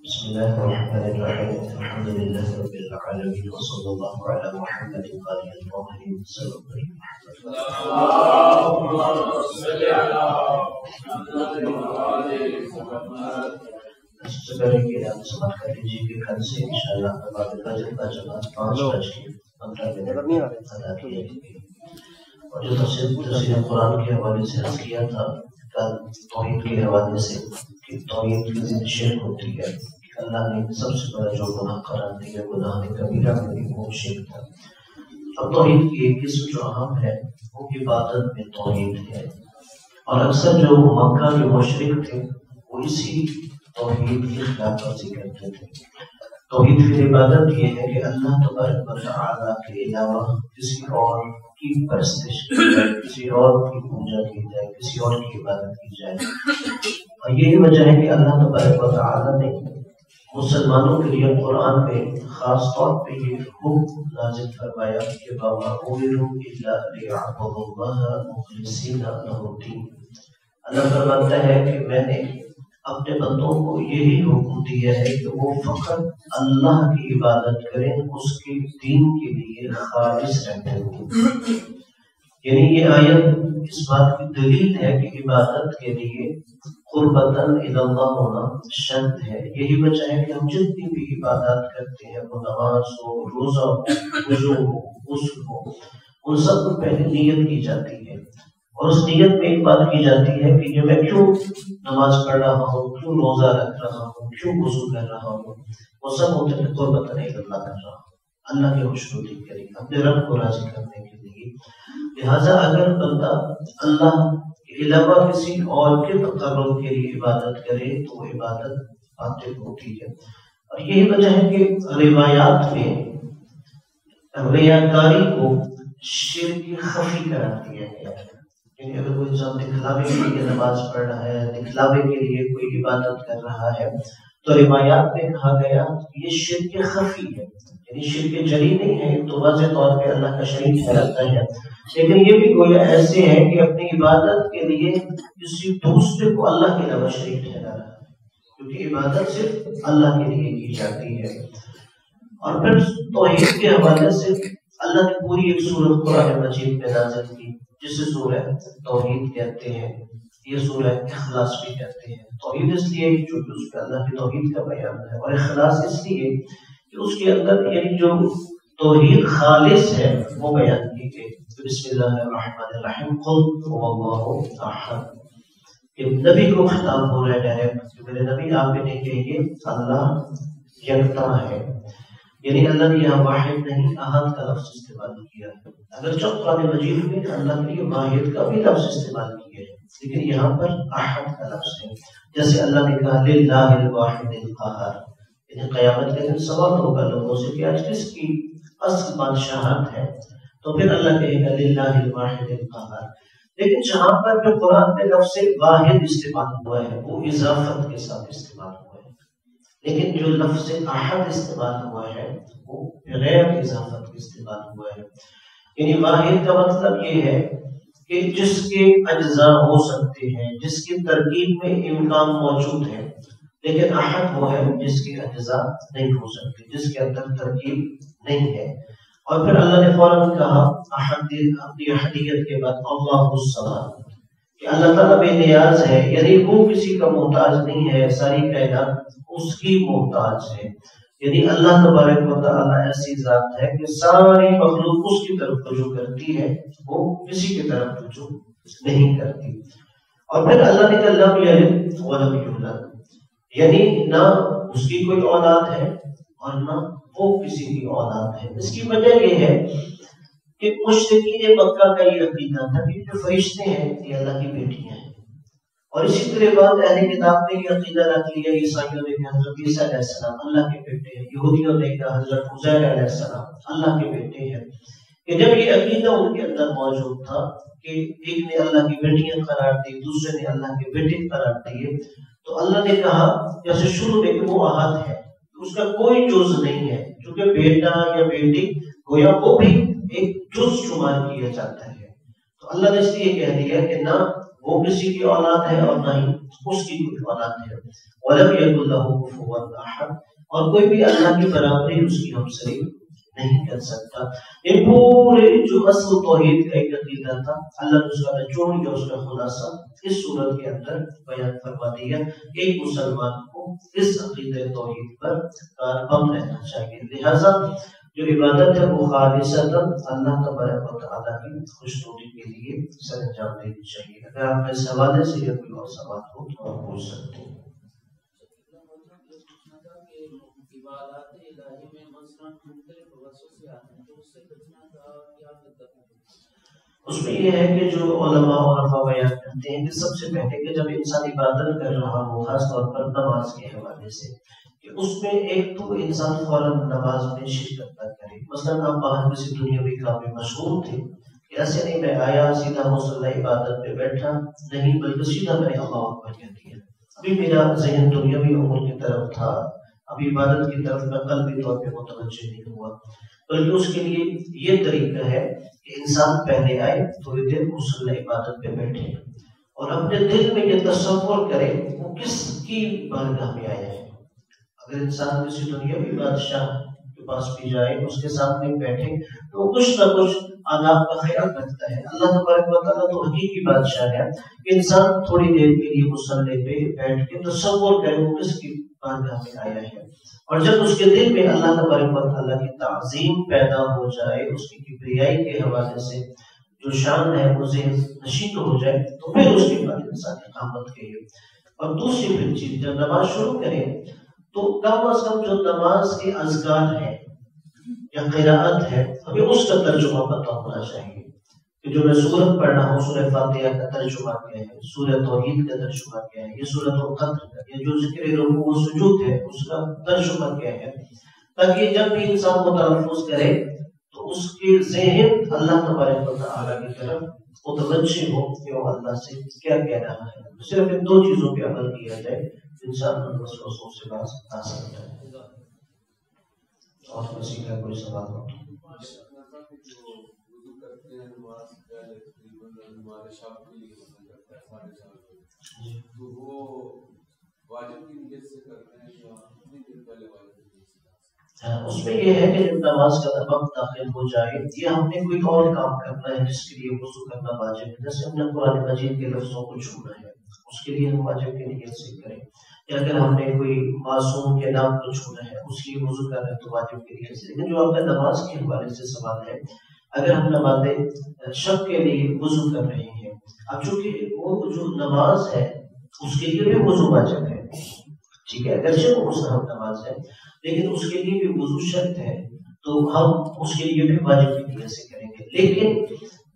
بسم الله الرحمن الرحيم الحمد لله رب العالمين وصلى الله على محمد وآله الطاهرين وسلم اللهم صل على محمد وآل محمد. سبحان کے نام سے بات کر لیجیے کہ کل سے انشاءاللہ بعد فجر کا جماعت 5:15 ادا کی جائے گی. اور جو تفسیر قرآن کے حوالے سے عرض کیا تھا کل توحید کے حوالے سے کہ توحید کی ضد شرک ہوتی ہے. اللہ نے سب سے بڑا جو گناہ قرار دیا گناہ کبیرہ میں بھی وہ شرک تھا. اب توحید کی ایک قسم جو اہم ہے وہ عبادت میں توحید ہے. اور اکثر جو مکہ کے مشرک تھے وہ اسی توحید کی خلاف ورزی کرتے تھے. توحید کی عبادت یہ ہے کہ اللہ تبارک و تعالی کے علاوہ کسی اور کی پرستش کی جائے، کسی اور کی پوجا کی جائے، کسی اور کی عبادت کی جائے. اور یہی وجہ ہے کہ اللہ تبارک و تعالی نے مسلمانوں کے لیے قرآن میں خاص طور پہ یہ حکم نازل فرمایا کہ وَمَا أُمِرُوا إِلَّا لِيَعْبُدُوا اللَّهَ مُخْلِصِينَ لَهُ الدِّينَ. اللہ فرماتا ہے کہ میں نے اپنے بندوں کو یہی حکم دیا ہے کہ وہ فقط اللہ کی عبادت کریں اس کے دین کے لیے خالص رہتے ہوئے. یعنی یہ آیت اس بات کی دلیل ہے کہ عبادت کے لیے قربتاً الی اللہ ہونا شرط ہے. یہی وجہ ہے کہ ہم جتنی بھی عبادات کرتے ہیں وہ نماز ہو، روزہ ہو، وضو ہو، غسل ہو، ان سب کو پہلے نیت کی جاتی ہے. اور اس نیت میں ایک بات کی جاتی ہے کہ یہ میں کیوں نماز پڑھ رہا ہوں، کیوں روزہ رکھ رہا ہوں، کیوں وضو کر رہا ہوں، وہ سب ہوتے ہیں قربتاً الی اللہ کر رہا ہوں، اللہ کے خوشنودی کے لیے، اپنے رب کو راضی کرنے کے لیے. لہذا اگر بندہ اللہ کے علاوہ کسی اور کے تقرب کے لیے عبادت کرے تو وہ عبادت باطل ہوتی ہے. اور یہی وجہ ہے کہ روایات میں ریاکاری کو شرک خفی قرار دیا گیا ہے. یعنی اگر کوئی انسان دکھلاوے کے لیے نماز پڑھ رہا ہے، دکھلاوے کے لیے کوئی عبادت کر رہا ہے تو روایات میں کہا گیا یہ شرک خفی ہے. یعنی شرک جلی نہیں ہے، تو واضح طور پہ اللہ کا شریک ٹھہراتا ہے، لیکن یہ بھی گویا ایسے ہے کہ اپنی عبادت کے لیے کسی دوسرے کو اللہ کے علاوہ شریک ٹھہرا رہا ہے، کیونکہ عبادت صرف اللہ کے لیے کی جاتی ہے. اور پھر توحید کے حوالے سے اللہ نے پوری ایک سورت قرآن مجید میں نازل کی جسے سورہ توحید کہتے ہیں. یہ سورہ اخلاص بھی کہتے ہیں. توحید اس لیے چونکہ اس میں اللہ کی توحید کا بیان ہے، اور اخلاص اس لیے کہ اس کے اندر یعنی جو توحید خالص ہے وہ بیان کی گئی. بسم اللہ الرحمن الرحیم قل هو اللہ احد. کہ نبی کو خطاب ہو رہا ہے ڈائریکٹ کہ میرے نبی آپ انہیں کہیے اللہ یکتا ہے. یعنی اللہ نے یہاں واحد نہیں احد کا لفظ استعمال کیا ہے. اگرچہ قرآن مجید میں اللہ کے لیے واحد کا بھی لفظ استعمال کیا ہے، لیکن یہاں پر احد کا لفظ ہے. جیسے اللہ نے کہا للہ الواحد القہار. یعنی قیامت کے دن سوال ہوگا لوگوں سے کہ آج کس کی اصل بادشاہت ہے، تو پھر اللہ کہے گا للہ الواحد القہار. لیکن جہاں پر بھی قرآن میں لفظ واحد استعمال ہوا ہے وہ اضافت کے ساتھ استعمال ہوا ہے، لیکن جو لفظ احد استعمال ہوا ہے وہ غیر اضافت کے استعمال ہوا ہے. یعنی واحد کا مطلب یہ ہے کہ جس کے اجزاء ہو سکتے ہیں، جس کی ترکیب میں امکان موجود ہے، لیکن احد وہ ہے جس کے اجزاء نہیں ہو سکتے، جس کے اندر ترکیب نہیں ہے. اور پھر اللہ نے فوراً کہا اپنی احدیت کے بعد اللہ الصمد کہ اللہ تعالیٰ بے نیاز ہے. یعنی وہ کسی کا محتاج نہیں ہے، ساری کائنات اس کی محتاج ہے. یعنی اللہ تبارک و تعالیٰ ایسی ذات ہے کہ ساری مخلوق اس کی طرف رجوع کرتی ہے، وہ کسی کی طرف رجوع نہیں کرتی. اور پھر اللہ نے کہا لم یلد ولم یولد. یعنی نہ اس کی کوئی اولاد ہے اور نہ وہ کسی کی اولاد ہے. اس کی وجہ یہ ہے کہ مشرکین مکہ کا یہ عقیدہ تھا کہ جو فرشتے ہیں یہ اللہ کی بیٹیاں ہیں. اور اسی طرح بعد اہل کتاب نے یہ عقیدہ رکھ لیا، عیسائیوں نے کہ حضرت عیسیٰ علیہ السلام اللہ کے بیٹے ہیں، یہودیوں نے کہا حضرت عزیر علیہ السلام اللہ کے بیٹے ہیں. کہ جب یہ عقیدہ ان کے اندر موجود تھا کہ ایک نے اللہ کی بیٹیاں قرار دی، دوسرے نے اللہ کے بیٹے قرار دیے، تو اللہ نے کہا جیسے شروع میں کہ وہ احد ہے، اس کا کوئی جز نہیں ہے، چونکہ بیٹا یا بیٹی گویا وہ بھی ایک جز شمار کیا جاتا ہے. تو اللہ نے اس لیے کہہ دیا کہ نہ وہ کسی کی اولاد ہے اور نہ ہی اس کی کوئی اولاد ہے. وَلَمْ يَكُنْ لَهُ كُفُوًا أَحَدٌ، اور کوئی بھی اللہ کی برابری اس کی ہمسری نہیں کر سکتا. یہ پورے جو اصل توحید کا ایک عقیدہ تھا، اللہ نے اس کا نچوڑ یا اس کا خلاصہ اس صورت کے اندر بیان فرما دیا. ایک مسلمان کو اس عقیدہ توحید پر کاربند رہنا چاہیے. لہذا جو عبادت ہے وہ خالصتاً اللہ تبارک و تعالیٰ کی خوشنودی کے لیے سر انجام دینی چاہیے. اگر آپ اس حوالے سے یا کوئی اور سوال ہو تو آپ پوچھ سکتے ہیں. اس میں یہ ہے کہ جو علماء اور علماء بیان کرتے ہیں کہ سب سے پہلے کہ جب انسان عبادت کر رہا ہو، خاص طور پر نماز کے حوالے سے، کہ اس میں ایک تو انسان فوراً نماز میں شرکت نہ کرے. مثلاً آپ باہر کسی دنیاوی کام میں مشغول تھے کہ ایسے نہیں میں آیا سیدھا مصلی عبادت پہ بیٹھا، نہیں بلکہ سیدھا میں نے اللہ اکبر کہہ دیا. ابھی میرا ذہن دنیاوی امور کی طرف تھا، ابھی عبادت کی طرف میں قلبی طور پہ متوجہ نہیں ہوا. بلکہ اس کے لیے یہ طریقہ ہے کہ انسان پہلے آئے تھوڑی دیر مصلی عبادت پہ بیٹھے اور اپنے دل میں یہ تصور کرے وہ کس کی بارگاہ میں آیا ہے. اگر انسان کسی دنیاوی بادشاہ کے پاس بھی جائے، اس کے سامنے بیٹھے تو وہ کچھ نہ کچھ آداب کا خیال رکھتا ہے. اللہ تبارک و تعالیٰ تو حقیقی بادشاہ ہے کہ انسان تھوڑی دیر کے لیے مصلی پہ بیٹھ کے تصور کرے وہ کس کی بارگاہ میں آیا ہے. اور جب اس کے دل میں اللہ تبارک و تعالیٰ کی تعظیم پیدا ہو جائے، اس کی کبریائی کے حوالے سے جو شان ہے وہ ذہن نشین ہو جائے، تو پھر اس کے بعد انسان اقامت کرے. اور دوسری پھر چیز، جب نماز شروع کرے تو کم از کم جو نماز کے اذکار ہیں یا قراءت ہے، ہمیں اس کا ترجمہ پتہ ہونا چاہیے کہ جو میں سورت پڑھ رہا ہوں، سورہ فاتحہ کا ترجمہ کیا ہے، سورہ توحید کا ترجمہ کیا ہے، یہ سورۃ القدر کا، یہ جو ذکر رکوع و سجود ہے اس کا ترجمہ کیا ہے، تاکہ جب بھی انسان متلفظ کرے تو اس کے ذہن اللہ تبارک و تعالیٰ کی طرف متوجہ ہو کہ وہ اللہ سے کیا کہہ رہا ہے. صرف ان دو چیزوں پہ عمل کیا جائے انسان وسوسوں سے باز آ سکتا ہے. اور کسی کا کوئی سوال ہو اس میں یہ ہے کہ جب نماز کا وقت داخل ہو جائے یا ہم نے کوئی اور کام کرنا ہے جس کے لیے وضو کرنا واجب ہے، جیسے ہم نے قرآن مجید کے لفظوں کو چھونا ہے، اس کے لیے ہم واجب کی نیت سے کریں. یا اگر ہم نے کوئی معصوم کے نام کو چھونا ہے اس لیے وضو کر رہے ہیں تو واجب کی نیت سے. لیکن جو آپ کا نماز کے حوالے سے سوال ہے، اگر ہم نماز شب کے لیے وضو کر رہے ہیں، اب چونکہ وہ جو نماز ہے اس کے لیے بھی وضو واجب ہے، ٹھیک ہے، اگرچہ وہ مستحب نماز ہے لیکن اس کے لیے بھی وضو شرط ہے، تو ہم اس کے لیے بھی واجب کی نیت سے کریں گے. لیکن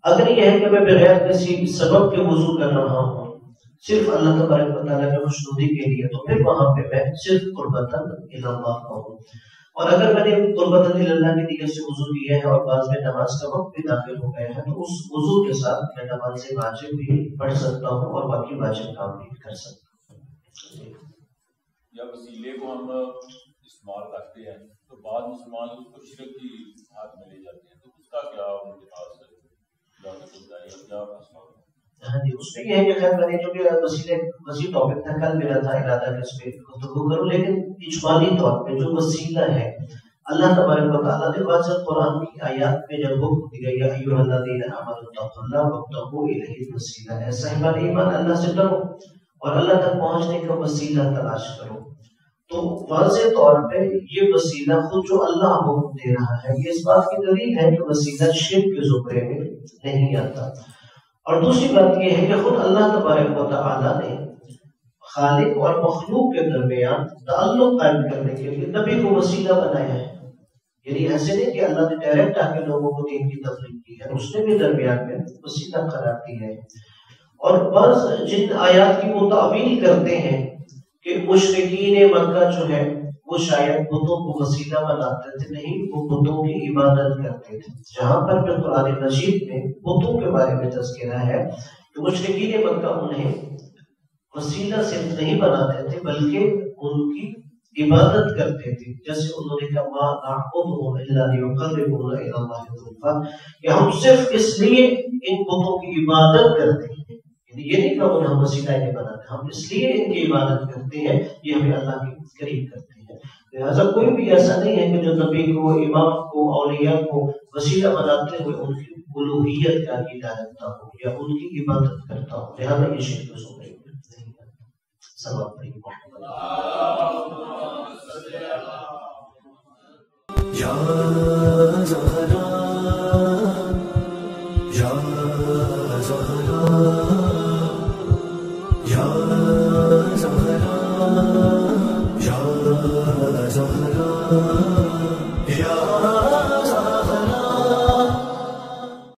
اگر یہ ہے کہ میں بغیر کسی سبب کے وضو کر رہا ہوں صرف اللہ تبارک و تعالیٰ کی خوشنودی کے لیے، تو پھر وہاں پہ میں صرف قربتاً الی اللہ کہوں. اور اگر میں نے قربتاً الی اللہ کی نیت سے وضو کیا ہے اور بعض میں نماز کا وقت بھی داخل ہو گیا ہے، تو اس وضو کے ساتھ میں نماز واجب بھی پڑھ سکتا ہوں اور باقی واجب کام بھی کر سکتا ہوں. یا وسیلے کو ہم استعمال کرتے ہیں تو بعض مسلمان اس کو شرک کی ہاتھ میں لے جاتے ہیں، تو اس کا کیا خاص ہے؟ ہاں جی، اس میں یہ ہے کہ خیر میں نے جو کہ وسیع ٹاپک تھا، کل میرا تھا ارادہ کہ اس پہ گفتگو کروں، لیکن اجمالی طور پہ جو وسیلہ ہے اللہ تبارک و تعالیٰ نے واضح قرآن کی آیات میں جب حکم دیا یا ایھا الذین آمنوا اتقوا اللہ وابتغوا الیہ الوسیلہ، اے صاحبان ایمان اللہ سے ڈرو اور اللہ تک پہنچنے کا وسیلہ تلاش کرو. تو واضح طور پہ یہ وسیلہ خود جو اللہ حکم دے رہا ہے، یہ اس بات کی دلیل ہے کہ وسیلہ شرک کے زمرے میں نہیں آتا. اور دوسری بات یہ ہے کہ خود اللہ تبارک و تعالیٰ نے خالق اور مخلوق کے درمیان تعلق قائم کرنے کے لیے نبی کو وسیلہ بنایا ہے. یعنی ایسے نہیں کہ اللہ نے ڈائریکٹ آ کے لوگوں کو دین کی تبلیغ کی ہے، اس نے بھی درمیان میں وسیلہ قرار دی ہے. اور بعض جن آیات کی وہ تعویل کرتے ہیں کہ مشرکین مکہ جو ہے وہ شاید بتوں کو وسیلہ بناتے تھے، نہیں، وہ بتوں کی عبادت کرتے تھے. جہاں پر پھر قرآن مجید میں بتوں کے بارے میں تذکرہ ہے کہ مشرکین مکہ انہیں وسیلہ صرف نہیں بناتے تھے بلکہ ان کی عبادت کرتے تھے. جیسے انہوں نے کہا ما نعبدهم الا ليقربونا الى الله زلفى، کہ ہم صرف اس لیے ان بتوں کی عبادت کرتے ہیں، یہ نہیں کہ ہم وسیلہ نہیں بناتے، ہم اس لیے ان کی عبادت کرتے ہیں، یہ ہمیں اللہ کے قریب کرتے ہیں۔ لہٰذا کوئی بھی ایسا نہیں ہے کہ جو نبی کو، امام کو، اولیاء کو وسیلہ بناتے ہوئے ان کی الوہیت کا عقیدہ رکھتا ہو یا ان کی عبادت کرتا ہو، لہٰذا یہ شرک رسول نہیں کرتا۔ سبب نہیں یا زہرا یا زہرا یا زہرا یا زہرا